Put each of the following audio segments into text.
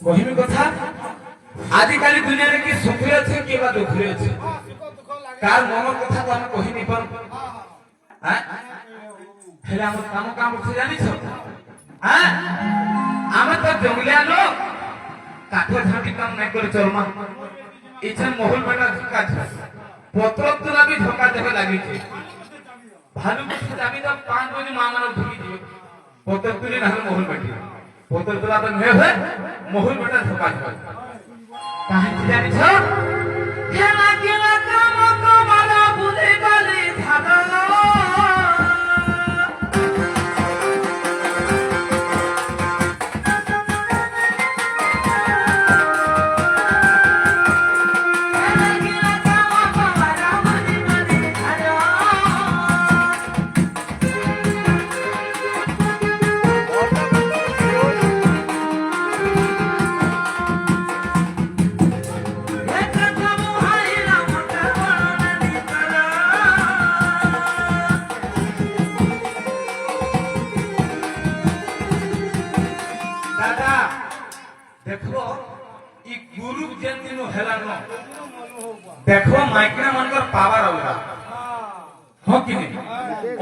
কহিমি কথা আজকালি দুনিয়ারে কি সুখে আছে কি বা দুঃখে আছে কার মনের কথা তো আমি কহিনি পার হ্যাঁ হেলে আমার কাম করছে জানিছ হ্যাঁ আমি তো জঙ্গলিয়া লোক কাঠে ঝাঁটি কাম নাই করে চলমা ইচ্ছা মহল বেটা কাজ পত্র তোলা বি ধোকা দেবে লাগিছে ভালো কিছু যাবি তো 5 বজে মামার ঢুকি দিবে পত্র তুলি না হলে মহল বেটি পত্র তোলা তো নহে হয় মহল বেটা ধোকা দেবে কাহিনী জানিছ খেলা খেলা কাম কমালা বুঝে গলি ধাগলা देखो माइकना मनकर पावर अलगा हो कि नहीं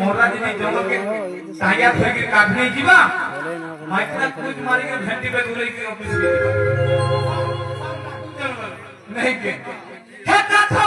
ओरा जने जंगल के साया धर के काट नहीं जीवा माइकना कुछ मारी के भेंटी पे दूर के ऑफिस में जीवा नहीं के हे कथा